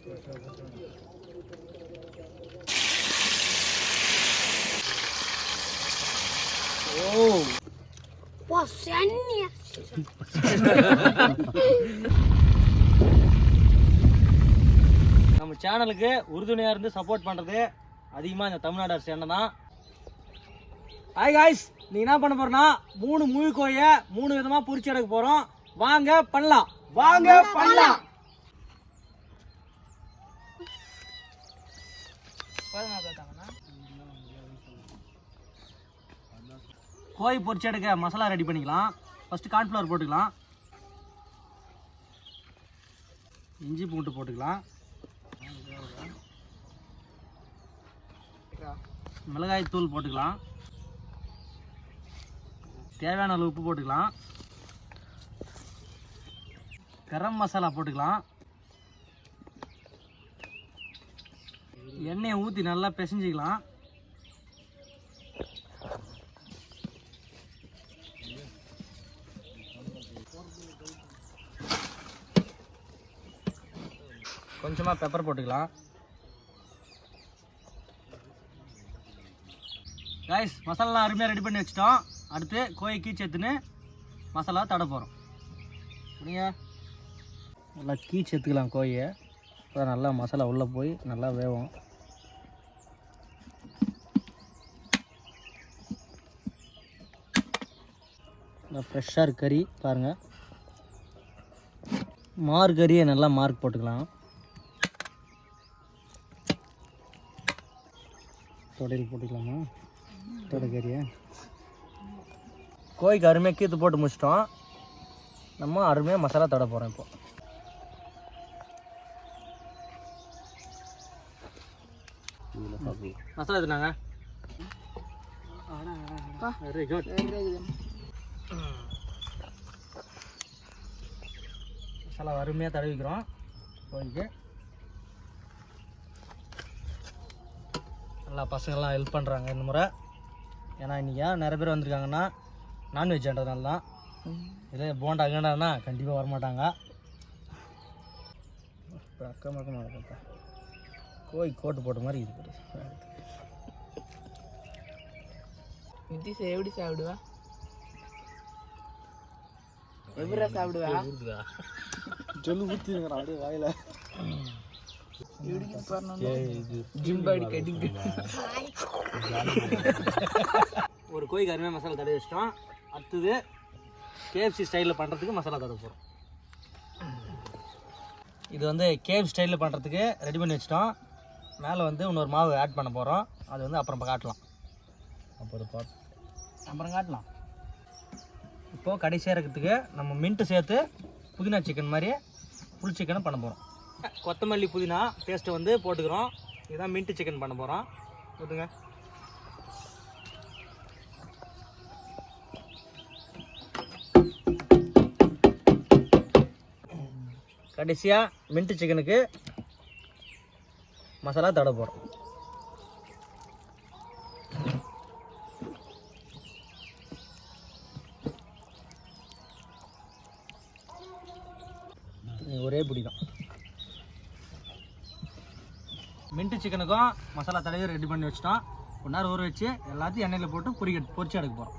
நம்ம சேனலுக்கு உறுதுணையா இருந்து சப்போர்ட் பண்றது அதிகமா இந்த தமிழ்நாடு அரசு என்ன தான். ஹாய் காய்ஸ், நீ என்ன பண்ண போறோம்னா 3 முழு கோழியை 3 விதமா பொரிச்சு எடுக்க போறோம். வாங்க பண்ணலாம். கோழி பொரிச்சு எடுக்க மசாலா ரெடி பண்ணிக்கலாம். ஃபர்ஸ்ட் கார்ன்ஃப்ளவர் போட்டுக்கலாம், இஞ்சி பூண்டு போட்டுக்கலாம், மிளகாய் தூள் போட்டுக்கலாம், தேவையான அளவு உப்பு போட்டுக்கலாம், கரம் மசாலா போட்டுக்கலாம், எண்ணெயை ஊற்றி நல்லா பிசைஞ்சிக்கலாம். கொஞ்சமாக பெப்பர் போட்டுக்கலாம். கைஸ், மசாலா அருமையாக ரெடி பண்ணி வச்சிட்டோம். அடுத்து கோழி கீச்சேத்துன்னு மசாலா தட போகிறோம். நீங்கள் நல்லா கீச்சேத்துக்கலாம் கோழியை. இப்போ நல்லா மசாலா உள்ளே போய் நல்லா வேகும். ஃப்ரெஷ்ஷாக இருக்கு கறி பாருங்கள். கறியை நல்லா மார்க் போட்டுக்கலாம். தொடையில் போட்டுக்கலாமா? தொடை கறியை கோழிக்கு அருமையாக கீத்து போட்டு முடிச்சிட்டோம். நம்ம அருமையாக மசாலா தட போகிறோம். இப்போ மசாலா எடுத்துனாங்க. Very good. மசாலா அருமையாக தடவிக்கிறோம் கோழிக்கு. நல்லா பசங்கள்லாம் ஹெல்ப் பண்ணுறாங்க இந்த முறை. ஏன்னா இன்றைக்கி நிறைய பேர் வந்திருக்காங்கன்னா நான்வெஜ்ன்றதுனால தான். இதே போண்டா கேண்டானா கண்டிப்பாக வரமாட்டாங்க. அக்கமாக கோழி கோட்டு போட்ட மாதிரி இது. எப்படி சாப்பிடுவா? எப்படா சாப்பிடுவா? ஜொல்லு ஊற்றிங்கிறான் அப்படியே வாயில். ஒரு கோழிக்கு அருமையாக மசாலா தடவி வச்சிட்டோம். அடுத்தது KFC ஸ்டைலில் பண்ணுறதுக்கு மசாலா தடவை போகிறோம். இது வந்து KFC ஸ்டைலில் பண்ணுறதுக்கு ரெடி பண்ணி வச்சிட்டோம். மேலே வந்து இன்னொரு மாவு ஆட் பண்ண போகிறோம். அது வந்து அப்புறம் காட்டலாம். அப்புறம் காட்டலாம். இப்போது கடைசியாக இருக்கிறதுக்கு நம்ம மின்ட்டு சேர்த்து புதினா சிக்கன் மாதிரி ஃபுல் சிக்கனை பண்ண போகிறோம். கொத்தமல்லி புதினா பேஸ்ட்டு வந்து போட்டுக்கிறோம். இதுதான் மின்ட்டு சிக்கன் பண்ண போகிறோம். ஊற்றுங்க. கடைசியாக மின்ட்டு சிக்கனுக்கு மசாலா தட போகிறோம். ஒரே பிடி தான். மின்ட்டு சிக்கனுக்கும் மசாலா தடவி ரெடி பண்ணி வச்சிட்டோம். 1 நேரம் ஊற வச்சு எல்லாத்தையும் எண்ணெயில் போட்டு பொரிச்சு எடுக்க போகிறோம்.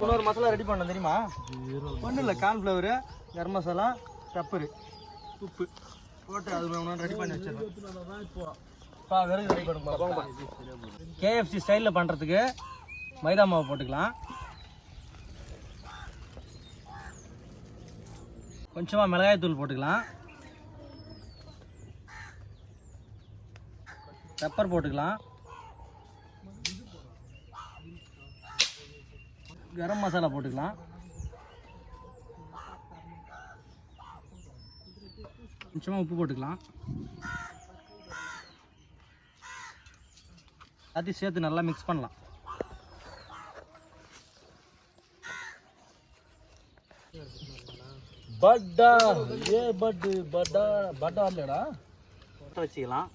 இன்னொரு மசாலா ரெடி பண்ண தெரியுமா? ஒன்றும் இல்லை, கார்ன்ஃப்ளவரு, கரம் மசாலா, பெப்பரு, உப்பு போட்டு அது ஒன்று ரெடி பண்ணி வச்சிடலாம். வெறும் ரெடி பண்ணுங்க. KFC ஸ்டைலில் பண்ணுறதுக்கு மைதா மாவு போட்டுக்கலாம். கொஞ்சமாக மிளகாய் தூள் போட்டுக்கலாம், பெப்பர் போட்டுக்கலாம், கரம் மசாலா போட்டுக்கலாம், கொஞ்சமாக உப்பு போட்டுக்கலாம். எல்லாத்தையும் சேர்த்து நல்லா மிக்ஸ் பண்ணலாம். பட்டா ஏ பட்டு பட்டா பட்டா இல்லடா வச்சுக்கலாம்.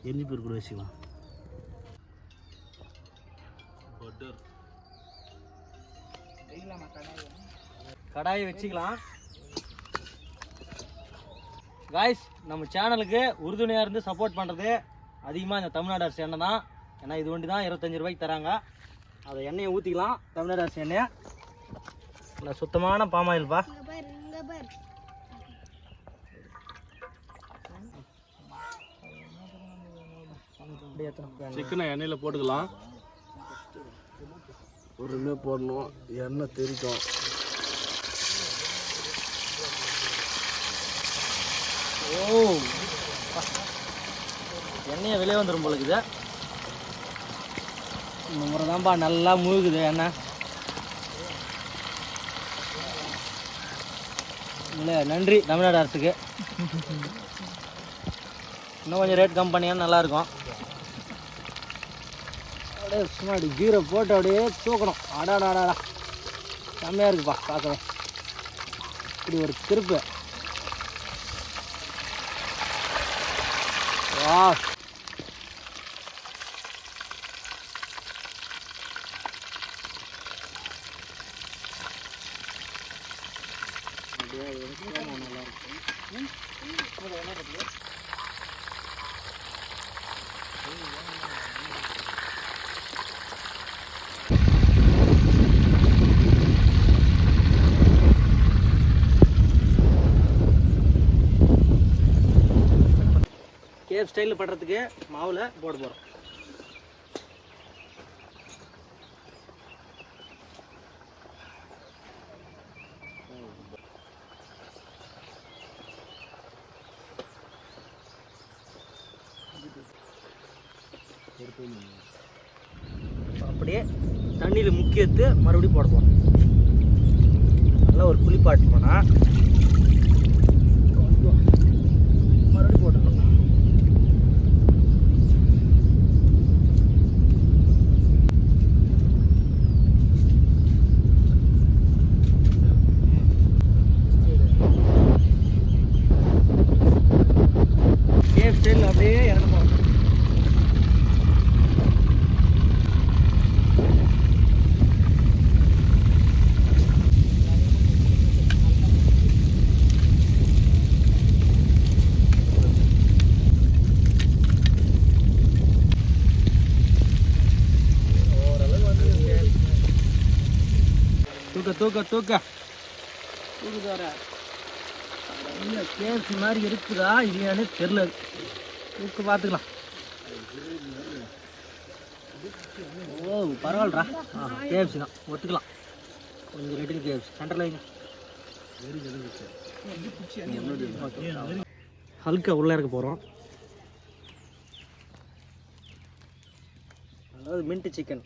எண்ணி பேர் கூட வச்சுக்கலாம். கடாயை வச்சுக்கலாம். காய்ஸ், நம்ம சேனலுக்கு உறுதுணையாக இருந்து சப்போர்ட் பண்ணுறது அதிகமாக இந்த தமிழ்நாடு அரசு எண்ணெய் தான். ஏன்னா இது வண்டி தான் 25 ரூபாய்க்கு தராங்க. அதை எண்ணெயை ஊற்றிக்கலாம். தமிழ்நாடு அரசு எண்ணெயை இல்லை, சுத்தமான பாமாயில்ப்பா. சிக்கனை எண்ணெயில் போட்டுக்கலாம். பொறுமையாக போடணும், எண்ணெய் தெரிக்கும். ஓ, எண்ணெயை வெளியே வந்துடும் போல இருக்குது. இந்த முறை தான்ப்பா நல்லா மூழ்குது எண்ணெய். இல்லை, நன்றி தமிழ்நாடு அரசுக்கு. இன்னும் கொஞ்சம் ரேட் கம் பண்ணிங்கன்னா நல்லாயிருக்கும். அப்படியே சும்மா அப்படி ஜீரோ போட்டு அப்படியே தூக்கணும். அடாடாடா, செம்மையாக இருக்குப்பா பார்க்கவே. இப்படி ஒரு திருப்பு. வா, கேப் ஸ்டைலில் பண்ணுறதுக்கு மாவில் போட போகிறோம். அப்படியே தண்ணியில் முக்கி எடுத்து மறுபடியும் போட போகிறோம். நல்லா ஒரு குளிப்பாட்டு போனால் மறுபடியும் போட்டுக்கலாம். கேப் ஸ்டைல் அப்படியே இறங்க போகிறோம். தூக்க தூக்க தூக்க தூக்கு வர. இல்லை, கேப்ஸ் மாதிரி இருக்குதா இல்லையான்னு தெரில. தூக்க பார்த்துக்கலாம். ஓ, பரவாயில்லடா. கேப்ஸ் தான், ஒத்துக்கலாம். கொஞ்சம் ரேட்டுக்கு கேப்ஸ் சென்டரில் வைங்க. ஹல்கா உள்ளே இருக்க போகிறோம். அதாவது மின்ட் சிக்கன்.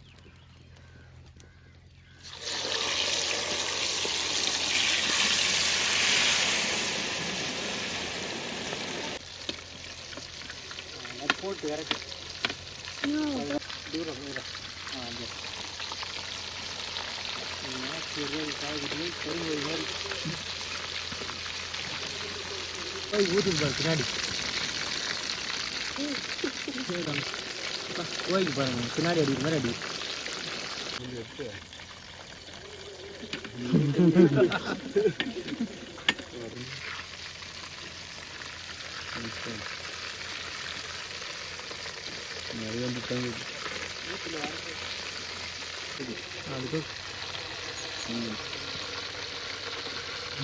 போட்டு இறக்கி தூரம் தூரம் காய்கறி பெருங்கோய் மாதிரி போய் ஊற்றுக்கு பின்னாடி கோயிலுக்கு பாருங்க, பின்னாடி அடிக்கிற மாதிரி அடி.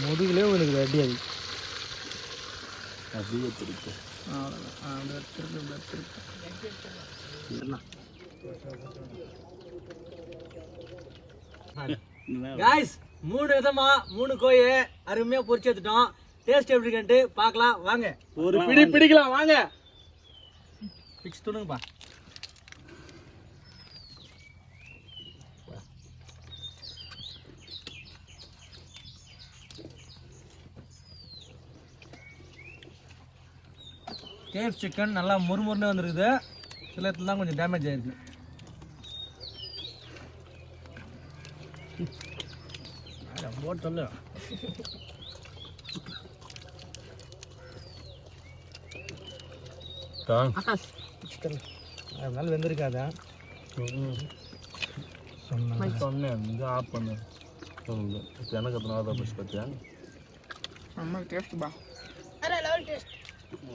முதுகுலே உங்களுக்கு அடி அது அப்படியே திருப்பு. காய்ஸ், 3 விதமா 3 கோழி அருமையா பொரிச்சு எடுத்துட்டோம். டேஸ்ட் எப்படி இருக்குன்ட்டு பார்க்கலாம் வாங்க. ஒரு பிடி பிடிக்கலாம் வாங்க. பிச்சு துணுங்கப்பா. கேப் சிக்கன் நல்லா முறுமுறுன்னு வந்துருக்குது. சில இடத்துல தான் கொஞ்சம் டேமேஜ் ஆயிருக்கு. போட்டு சொல்லு. ஆகாஷ் சிக்கன் அதனால வெந்திருக்காதா சொன்னேன் இங்கே ஆஃப் பண்ணு எனக்கு அத்தனை தான் பஸ் பார்த்தியா நம்ம டேஸ்ட் பா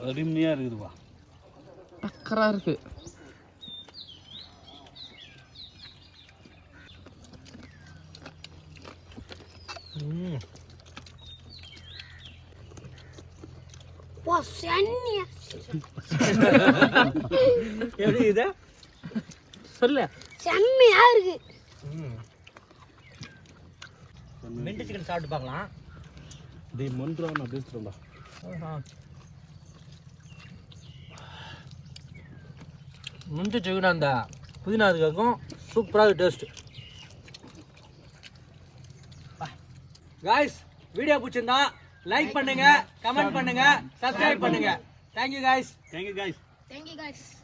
அருமையாக இருக்குதுப்பா டக்கரா இருக்கு எப்படி இது சொல்லு செம்மையா இருக்கு மின்ட் சிக்கன் சாப்பிட்டு பார்க்கலாம் டேய் மன்றா நான் பேசுகிறேன்டா மின்ட் சிக்கன் அந்த புதினா அதுக்காகும் சூப்பராக டேஸ்ட் காய்ஸ் வீடியோ பிடிச்சிருந்தா லைக் பண்ணுங்க கமெண்ட் பண்ணுங்க சப்ஸ்கிரைப் பண்ணுங்க thank you guys thank you guys Thank you guys.